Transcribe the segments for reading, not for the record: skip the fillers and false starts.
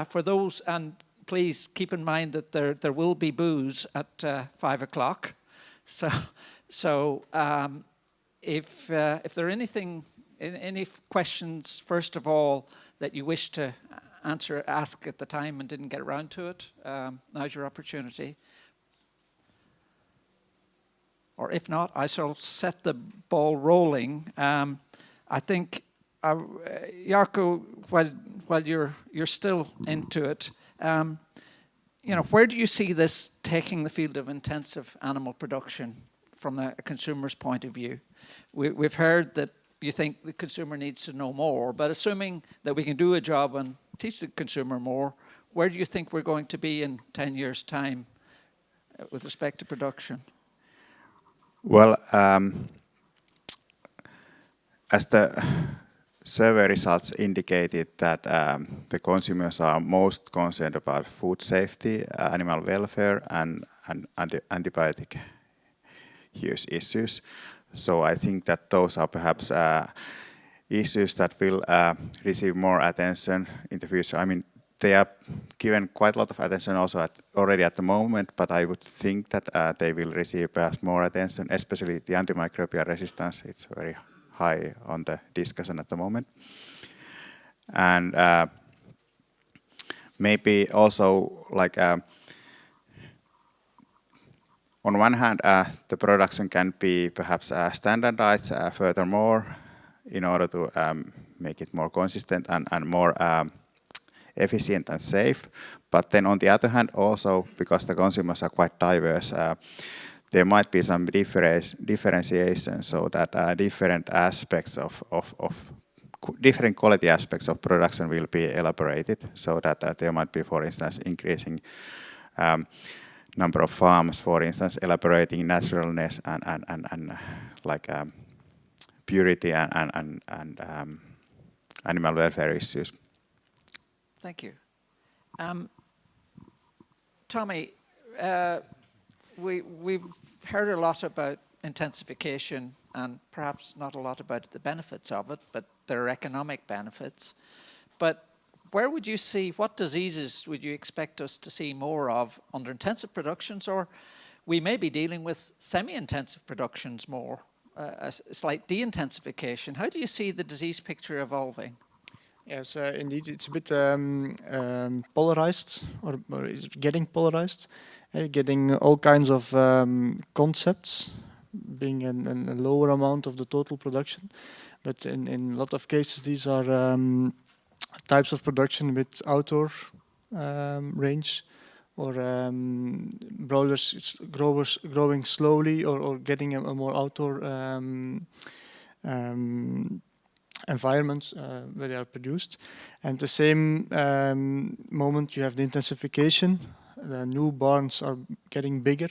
for those, and please keep in mind that there will be booze at 5 o'clock. So if there are any questions, first of all, that you wish to ask at the time and didn't get around to it, now's your opportunity. Or if not, I shall set the ball rolling. I think, Jarkko, while you're still into it, where do you see this taking the field of intensive animal production from a consumer's point of view? We've heard that you think the consumer needs to know more, but assuming that we can do a job and teach the consumer more, where do you think we're going to be in 10 years' time with respect to production? Well, as the survey results indicated that the consumers are most concerned about food safety, animal welfare, and antibiotic use issues. So I think that those are perhaps issues that will receive more attention in the future. I mean, they are given quite a lot of attention also already at the moment, but I would think that they will receive perhaps more attention, especially the antimicrobial resistance. It's very high on the discussion at the moment. And maybe also, like, on one hand, the production can be perhaps standardized furthermore in order to make it more consistent and more efficient and safe. But then on the other hand, also because the consumers are quite diverse, there might be some differentiation, so that different aspects of different quality aspects of production will be elaborated, so that there might be, for instance, increasing number of farms, for instance, elaborating naturalness and like purity and animal welfare issues. Thank you. Tommy, we've heard a lot about intensification and perhaps not a lot about the benefits of it, but there are economic benefits. But where would you see, what diseases would you expect us to see more of under intensive productions, or we may be dealing with semi-intensive productions more, a slight de-intensification. How do you see the disease picture evolving? Yes, indeed, it's a bit polarized, or is getting polarized, getting all kinds of concepts, being a lower amount of the total production. But in a lot of cases, these are types of production with outdoor range, or broilers growing slowly, or getting a more outdoor environment where they are produced. And the same moment you have the intensification, the new barns are getting bigger,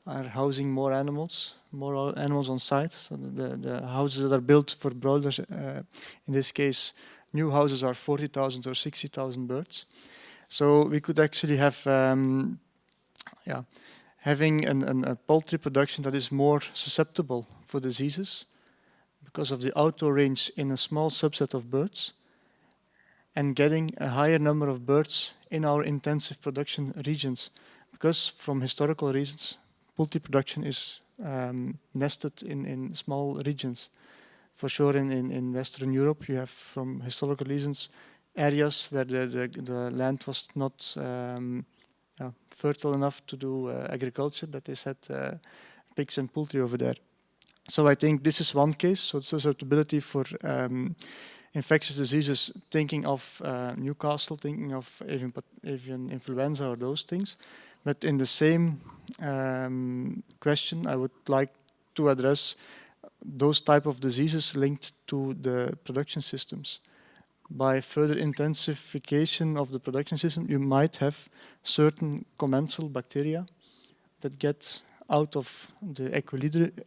are housing more animals on site. So the houses that are built for broilers, in this case, new houses are 40,000 or 60,000 birds. So we could actually have having a poultry production that is more susceptible for diseases because of the outdoor range in a small subset of birds, and getting a higher number of birds in our intensive production regions, because from historical reasons, poultry production is nested in small regions. For sure, in Western Europe, you have, from historical reasons, areas where the land was not fertile enough to do agriculture, that they set pigs and poultry over there. So I think this is one case, so susceptibility for infectious diseases, thinking of Newcastle, thinking of avian influenza or those things. But in the same question, I would like to address those type of diseases linked to the production systems. By further intensification of the production system, you might have certain commensal bacteria that get out of the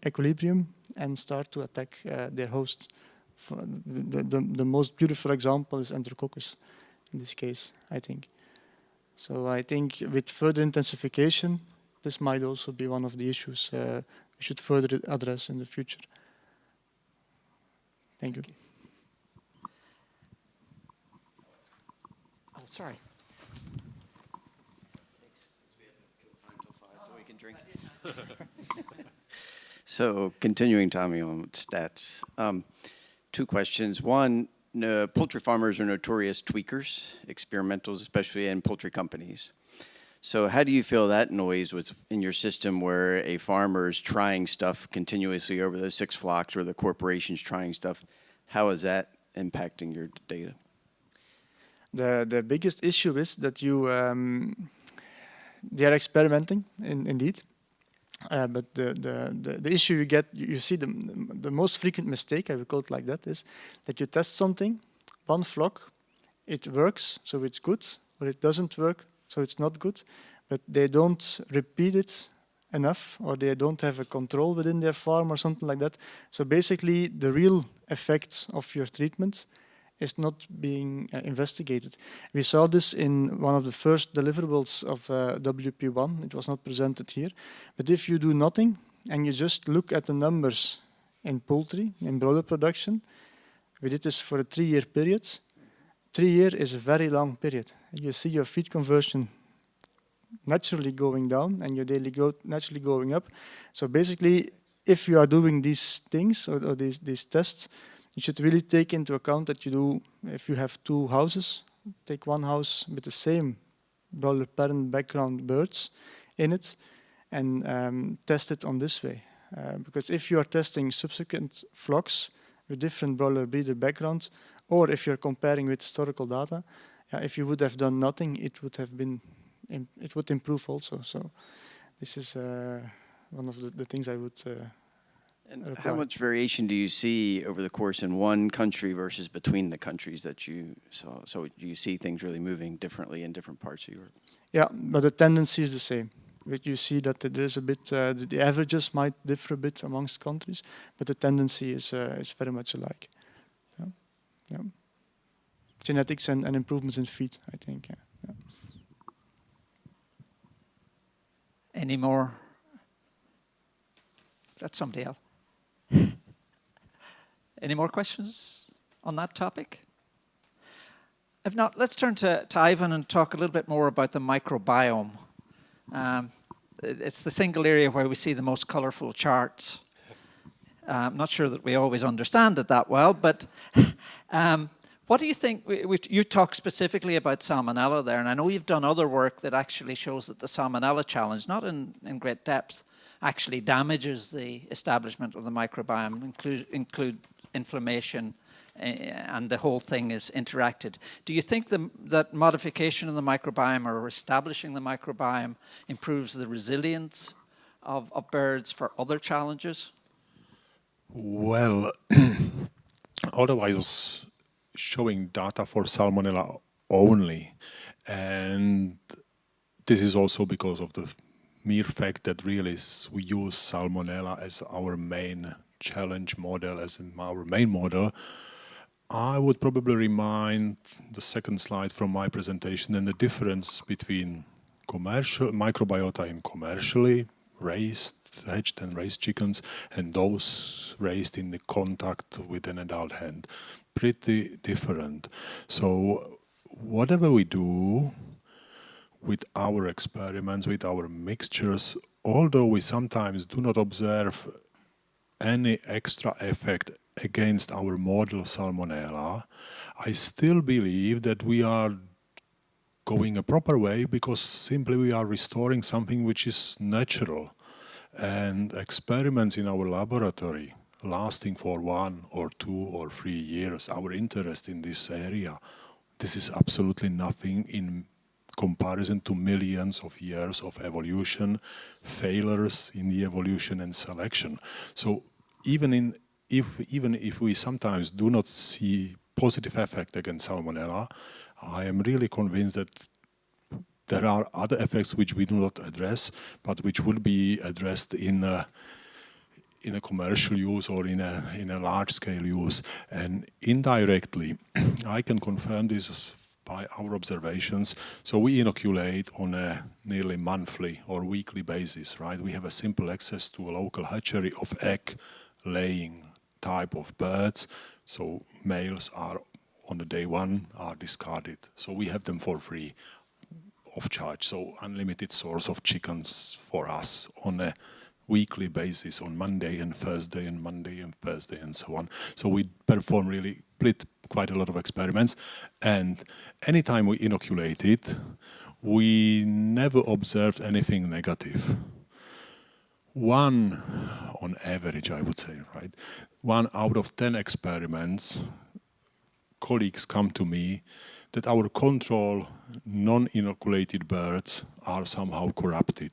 equilibrium and start to attack their host. The most beautiful example is Enterococcus in this case, I think. So I think with further intensification, this might also be one of the issues we should further address in the future. Thank you. Oh, sorry. drink. So continuing, Tommy, on stats. 2 questions. One, poultry farmers are notorious tweakers, experimentals, especially in poultry companies. So how do you feel that noise was in your system where a farmer is trying stuff continuously over those 6 flocks or the corporation's trying stuff? How is that impacting your data? The biggest issue is that they are experimenting, indeed. But the issue you get, you see the most frequent mistake, I would call it like that, is that you test something, one flock, it works, so it's good, or it doesn't work, so it's not good, but they don't repeat it enough, or they don't have a control within their farm or something like that. So basically, the real effect of your treatment is not being investigated. We saw this in one of the first deliverables of WP1. It was not presented here. But if you do nothing and you just look at the numbers in poultry, in broiler production, we did this for a 3-year period. 3 years is a very long period. You see your feed conversion naturally going down and your daily growth naturally going up. So basically, if you are doing these things or these tests, you should really take into account that you do, if you have 2 houses, take one house with the same broiler parent background birds in it and test it on this way. Because if you are testing subsequent flocks with different broiler breeder backgrounds, or if you're comparing with historical data, if you would have done nothing, it would have been, it would improve also. So this is one of the things I would And how much variation do you see over the course in one country versus between the countries that you saw? So do you see things really moving differently in different parts of Europe? Yeah, but the tendency is the same. But you see that there is a bit, the averages might differ a bit amongst countries, but the tendency is very much alike. Yeah. Yeah. Genetics and improvements in feed, I think. Yeah. Yeah. Any more? That's somebody else. Any more questions on that topic? If not, let's turn to Ivan and talk a little bit more about the microbiome. It's the single area where we see the most colorful charts. I'm not sure that we always understand it that well, but what do you think? You talk specifically about salmonella there, and I know you've done other work that actually shows that the salmonella challenge, not in great depth, actually damages the establishment of the microbiome, include inflammation, and the whole thing is interacted. Do you think that modification of the microbiome or establishing the microbiome improves the resilience of birds for other challenges? Well, although I was showing data for salmonella only, and this is also because of the mere fact that really we use salmonella as our main challenge model, as our main model, I would probably remind the second slide from my presentation and the difference between commercial microbiota in commercially raised, hatched and raised chickens and those raised in the contact with an adult hen. Pretty different. So whatever we do with our experiments, with our mixtures, although we sometimes do not observe any extra effect against our model salmonella, I still believe that we are going a proper way because simply we are restoring something which is natural. And experiments in our laboratory lasting for 1 or 2 or 3 years, our interest in this area, this is absolutely nothing in comparison to millions of years of evolution, failures in the evolution and selection. So even if we sometimes do not see positive effect against salmonella, I am really convinced that there are other effects which we do not address, but which will be addressed in a commercial use or in a large-scale use. And indirectly, I can confirm this by our observations. So we inoculate on a nearly monthly or weekly basis, right? We have a simple access to a local hatchery of egg-laying type of birds. So males are on the day 1 are discarded. So we have them for free. of charge, so unlimited source of chickens for us on a weekly basis on Monday and Thursday and Monday and Thursday and so on. So we perform really quite a lot of experiments, and anytime we inoculated, we never observed anything negative. One, on average, I would say, right? 1 out of 10 experiments, colleagues come to me that our control non-inoculated birds are somehow corrupted.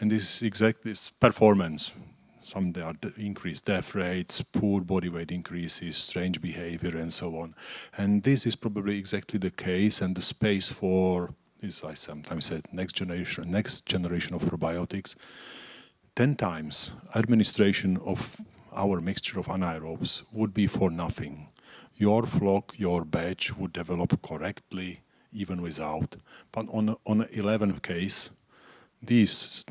And this is exactly this performance. Some there are increased death rates, poor body weight increases, strange behavior, and so on. And this is probably exactly the case, and the space for, as I sometimes said, next generation of probiotics. 10 times administration of our mixture of anaerobes would be for nothing. Your flock, your batch would develop correctly even without. But on 11th case, this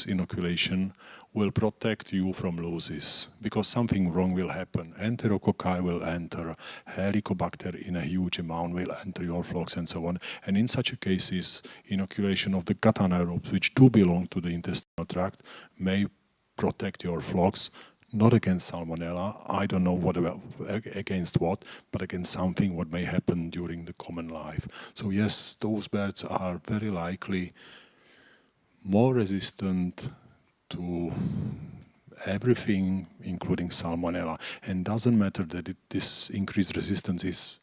inoculation will protect you from losses, because something wrong will happen. Enterococci will enter, Helicobacter in a huge amount will enter your flocks, and so on. And in such cases, inoculation of the gut anaerobes, which do belong to the intestinal tract, may protect your flocks, not against salmonella, I don't know against what, but against something what may happen during the common life. So yes, those birds are very likely more resistant to everything, including salmonella. And doesn't matter that this increased resistance is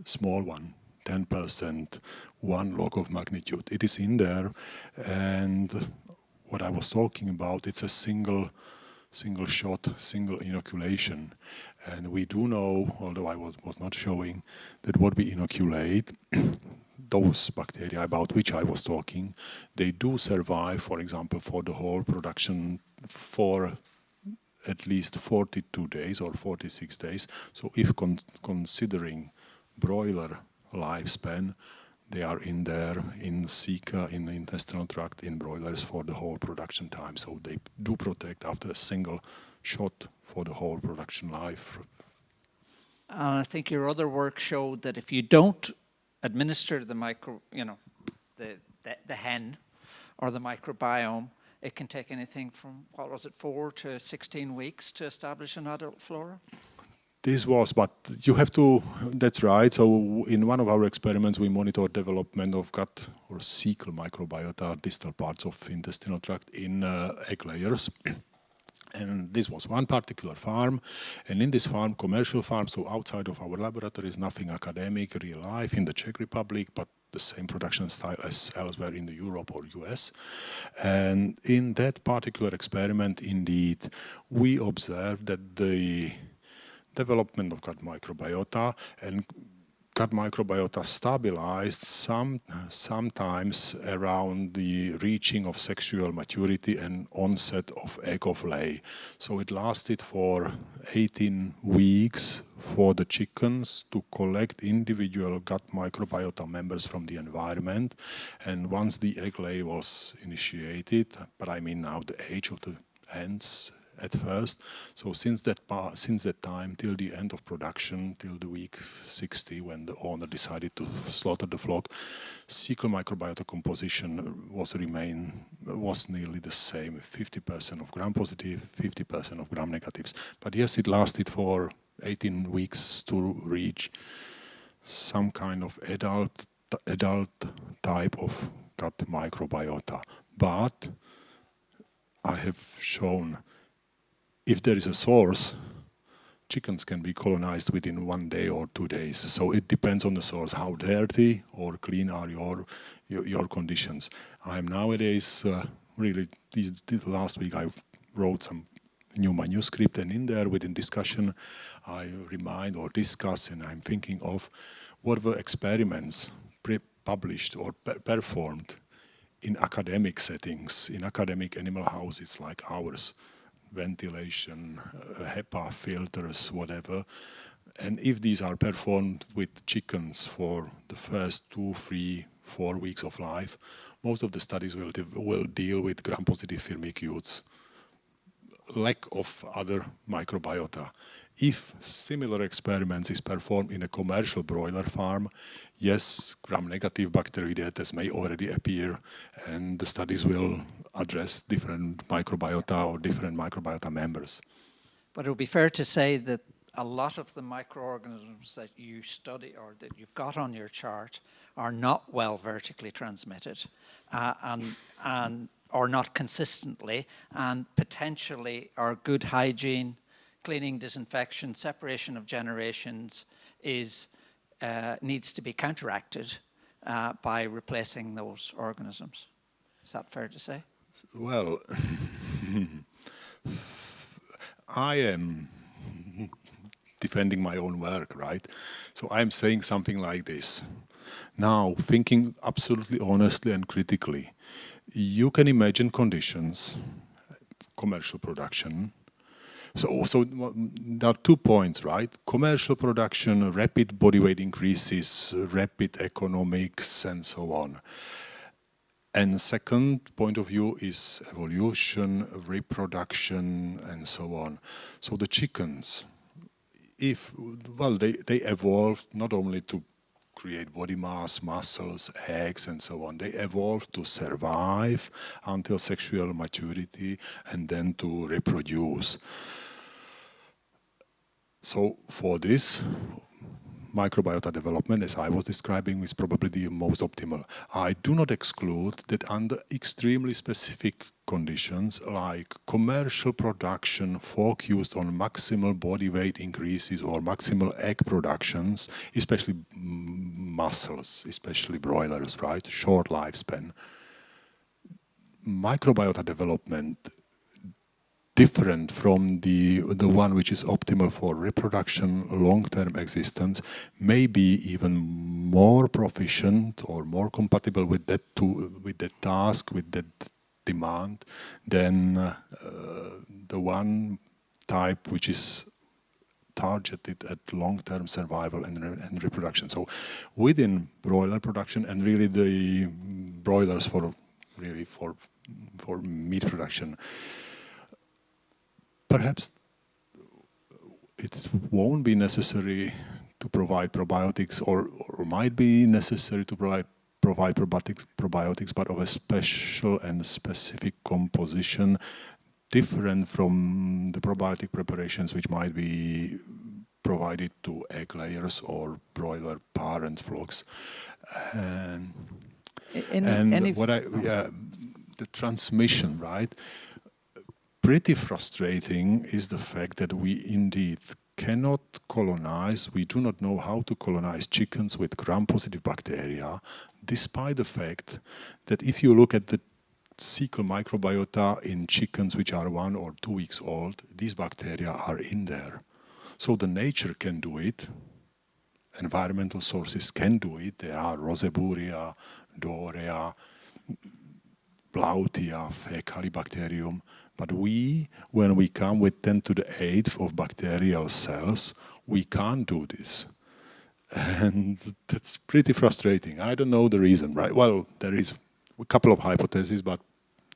a small one, 10%, 1 log of magnitude. It is in there, and what I was talking about, it's a single shot, single inoculation. And we do know, although I was not showing, that what we inoculate, those bacteria about which I was talking, they do survive, for example, for the whole production for at least 42 days or 46 days. So if considering broiler lifespan, they are in there, in ceca, in the intestinal tract, in broilers for the whole production time. So they do protect after a single shot for the whole production life. And I think your other work showed that if you don't administer the the hen or the microbiome, it can take anything from, 4 to 16 weeks to establish an adult flora? This was, but you have to, that's right. So in one of our experiments, we monitored development of gut or cecal microbiota, distal parts of intestinal tract in egg layers. And this was one particular farm. And in this farm, commercial farm, so outside of our laboratories, nothing academic, real life in the Czech Republic, but the same production style as elsewhere in the Europe or US. And in that particular experiment, indeed, we observed that the development of gut microbiota and gut microbiota stabilized sometimes around the reaching of sexual maturity and onset of egg of lay. So it lasted for 18 weeks for the chickens to collect individual gut microbiota members from the environment. And once the egg lay was initiated, but I mean now the age of the hens at first. So since that time till the end of production, till the week 60, when the owner decided to slaughter the flock, cecal microbiota composition was nearly the same, 50% of gram-positive, 50% of gram-negatives. But yes, it lasted for 18 weeks to reach some kind of adult type of gut microbiota. But I have shown, if there is a source, chickens can be colonized within 1 day or 2 days. So it depends on the source, how dirty or clean are your conditions. I'm nowadays, really, last week I wrote some new manuscript, and in there, within discussion, I remind or discuss, and I'm thinking of what were experiments published or performed in academic settings, in academic animal houses like ours. Ventilation, HEPA filters, whatever. And if these are performed with chickens for the first 2, 3, 4 weeks of life, most of the studies will deal with gram-positive firmicutes, lack of other microbiota. if similar experiments is performed in a commercial broiler farm, yes, gram-negative bacteroidetes may already appear, and the studies will address different microbiota or different microbiota members. But it would be fair to say that a lot of the microorganisms that you study or that you've got on your chart are not well vertically transmitted and or not consistently, and potentially are good hygiene, cleaning, disinfection, separation of generations needs to be counteracted by replacing those organisms. Is that fair to say? Well, I am defending my own work, right? So I'm saying something like this. Now, thinking absolutely honestly and critically, you can imagine conditions, commercial production. So there are 2 points, right? Commercial production, rapid body weight increases, rapid economics, and so on. And second point of view is evolution, reproduction, and so on. So the chickens, they evolved not only to create body mass, muscles, eggs, and so on. They evolved to survive until sexual maturity and then to reproduce. So for this, microbiota development, as I was describing, is probably the most optimal. I do not exclude that under extremely specific conditions, like commercial production focused on maximal body weight increases or maximal egg productions, especially muscles, especially broilers, right? Short lifespan. Microbiota development different from the one which is optimal for reproduction, long-term existence, may be even more proficient or more compatible with that task, with that demand, than the one type which is targeted at long-term survival and reproduction. So within broiler production and really the broilers for meat production, perhaps it won't be necessary to provide probiotics, or might be necessary to provide probiotics, but of a special and specific composition, different from the probiotic preparations which might be provided to egg layers or broiler parent flocks. And the transmission, right? Pretty frustrating is the fact that we indeed cannot colonize, we do not know how to colonize chickens with gram-positive bacteria, despite the fact that if you look at the cecal microbiota in chickens which are 1 or 2 weeks old, these bacteria are in there. So the nature can do it, environmental sources can do it. There are Roseburia, Dorea, Plautia, Fecalibacterium. But we, when we come with 10 to the 8th of bacterial cells, we can't do this. And that's pretty frustrating. I don't know the reason, right? Well, there is a couple of hypotheses, but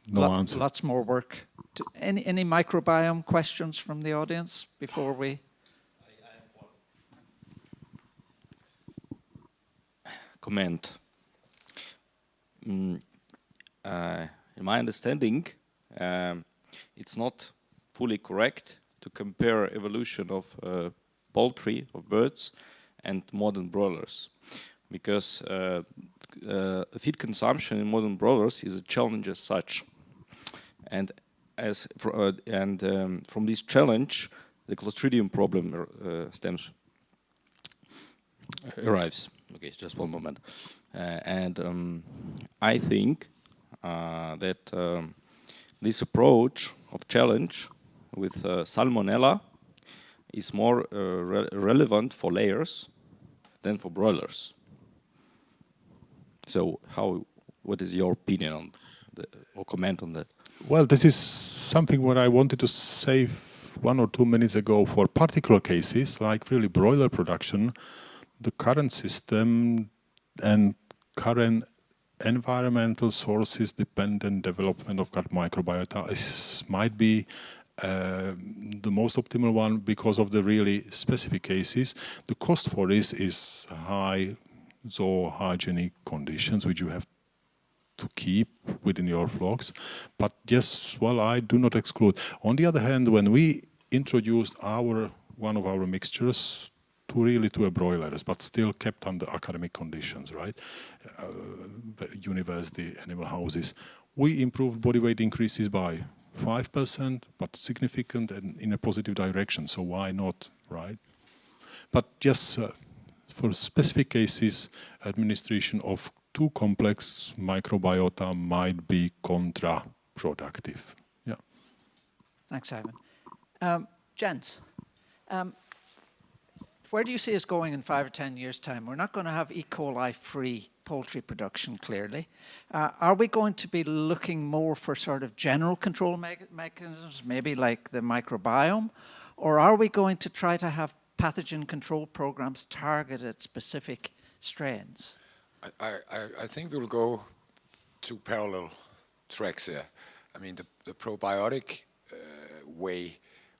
no answer. Lots more work. Any microbiome questions from the audience before we... Comment. In my understanding, it's not fully correct to compare evolution of poultry, of birds, and modern broilers, because feed consumption in modern broilers is a challenge as such, and from this challenge, the Clostridium problem arrives. Okay, just one moment, I think that this approach of challenge with Salmonella is more relevant for layers than for broilers. So, what is your opinion on or comment on that? Well, this is something what I wanted to say 1 or 2 minutes ago. For particular cases, like really broiler production, the current system and current environmental sources dependent development of gut microbiota might be the most optimal one because of the really specific cases. The cost for this is high zoohygienic conditions which you have to keep within your flocks. But yes, well, I do not exclude. On the other hand, when we introduced one of our mixtures to a broilers, but still kept under academic conditions, right? University animal houses, we improved body weight increases by 5%, but significant and in a positive direction. So why not, right? But yes, for specific cases, administration of too complex microbiota might be counterproductive. Yeah. Thanks, Ivan. Jens, where do you see us going in 5 or 10 years' time? We're not going to have E. coli-free poultry production, clearly. Are we going to be looking more for sort of general control mechanisms, maybe like the microbiome? Or are we going to try to have pathogen control programs targeted at specific strains? I think we'll go two parallel tracks here. I mean, the probiotic way,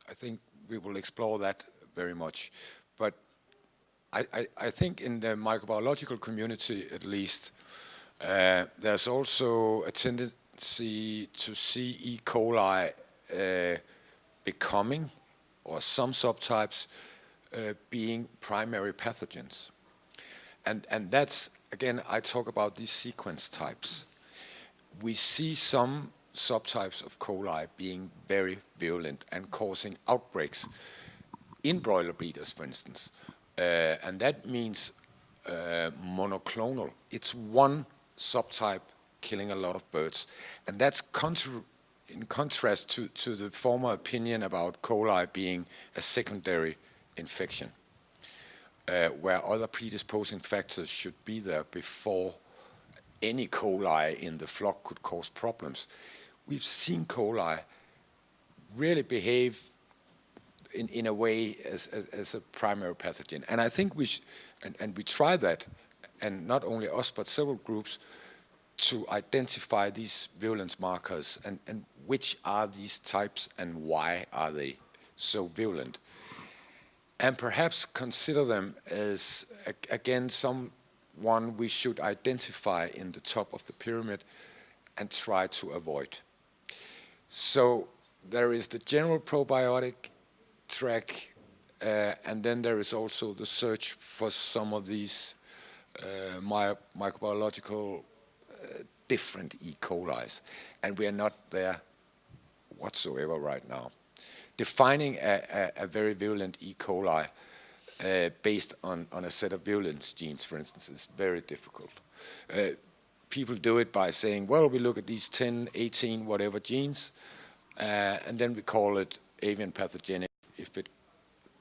I think we will explore that very much. But I think in the microbiological community, at least, there's also a tendency to see E. coli becoming, or some subtypes, being primary pathogens. And that's, again, I talk about these sequence types. We see some subtypes of coli being very virulent and causing outbreaks in broiler breeders, for instance. And that means monoclonal. It's one subtype killing a lot of birds. And that's in contrast to the former opinion about coli being a secondary infection, where other predisposing factors should be there before any coli in the flock could cause problems. We've seen coli really behave in a way as a primary pathogen. And I think we try that, and not only us, but several groups, to identify these virulence markers and which are these types and why are they so virulent. And perhaps consider them as, again, someone we should identify in the top of the pyramid and try to avoid. So there is the general probiotic track, and then there is also the search for some of these microbiological different E. colis, and we are not there whatsoever right now. Defining a very virulent E. coli based on a set of virulence genes, for instance, is very difficult. People do it by saying, well, we look at these 10, 18, whatever genes, and then we call it avian pathogenic if it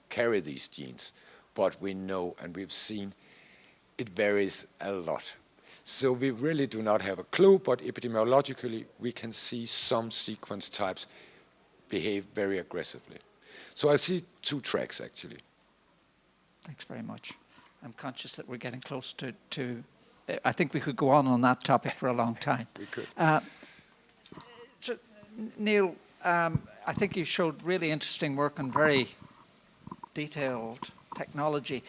carry these genes. But we know, and we've seen, it varies a lot. So we really do not have a clue, but epidemiologically, we can see some sequence types behave very aggressively. So I see two tracks, actually. Thanks very much. I'm conscious that we're getting close to I think we could go on that topic for a long time. We could. So, Neil, I think you showed really interesting work on very detailed technology.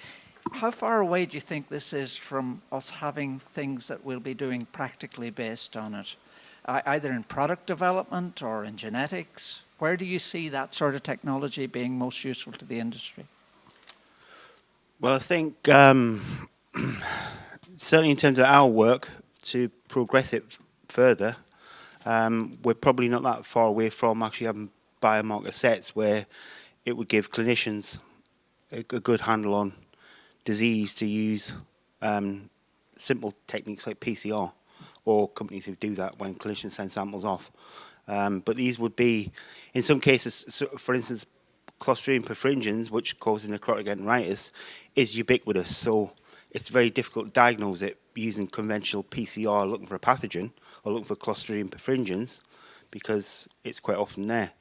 How far away do you think this is from us having things that we'll be doing practically based on it, either in product development or in genetics? Where do you see that sort of technology being most useful to the industry? Well, I think certainly in terms of our work to progress it further, we're probably not that far away from actually having biomarker sets where it would give clinicians a good handle on disease to use simple techniques like PCR, or companies who do that when clinicians send samples off. But these would be, in some cases, so for instance, Clostridium perfringens, which causes necrotic enteritis, is ubiquitous. So it's very difficult to diagnose it using conventional PCR looking for a pathogen or looking for Clostridium perfringens, because it's quite often there.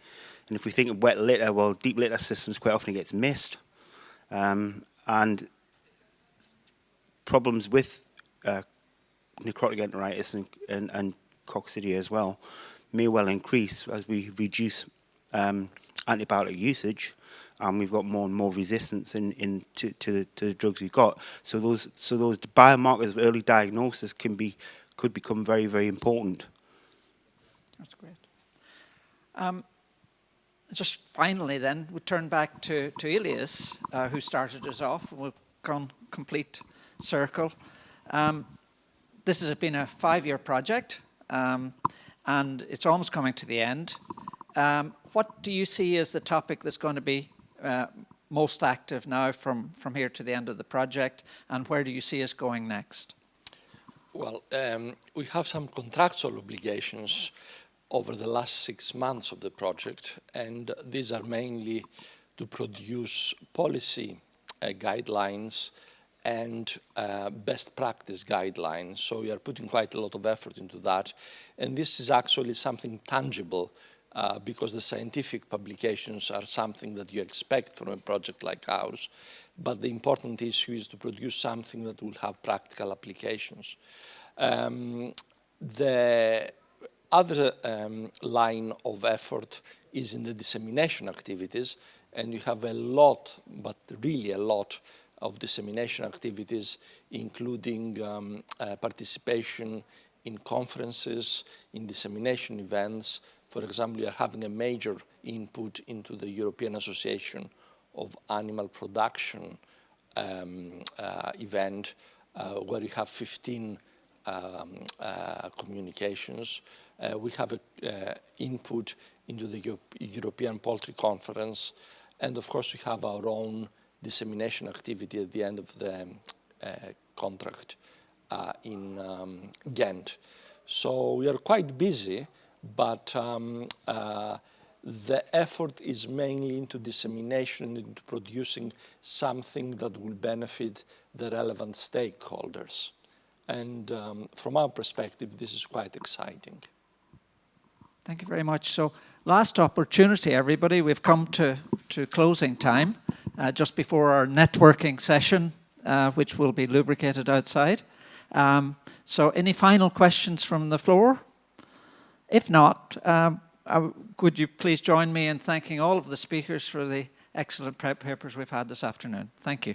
And if we think of wet litter, well, deep litter systems quite often gets missed. And problems with necrotic enteritis and coccidia as well may well increase as we reduce antibiotic usage, and we've got more and more resistance to the drugs we've got. So those biomarkers of early diagnosis could become very, very important. That's great. Just finally then, we turn back to Elias, who started us off. We'll go complete circle. This has been a 5-year project, and it's almost coming to the end. What do you see as the topic that's going to be most active now from here to the end of the project, and where do you see us going next? Well, we have some contractual obligations over the last 6 months of the project, and these are mainly to produce policy guidelines and best practice guidelines. So we are putting quite a lot of effort into that, and this is actually something tangible because the scientific publications are something that you expect from a project like ours, but the important issue is to produce something that will have practical applications. The other line of effort is in the dissemination activities, and you have a lot, but really a lot, of dissemination activities, including participation in conferences, in dissemination events. For example, we are having a major input into the European Association of Animal Production event, where you have 15 communications. We have input into the European Poultry Conference, and of course we have our own dissemination activity at the end of the contract in Ghent. So we are quite busy, but the effort is mainly into dissemination, into producing something that will benefit the relevant stakeholders. And from our perspective, this is quite exciting. Thank you very much. So last opportunity, everybody. We've come to closing time, just before our networking session, which will be lubricated outside. So any final questions from the floor? If not, could you please join me in thanking all of the speakers for the excellent papers we've had this afternoon. Thank you.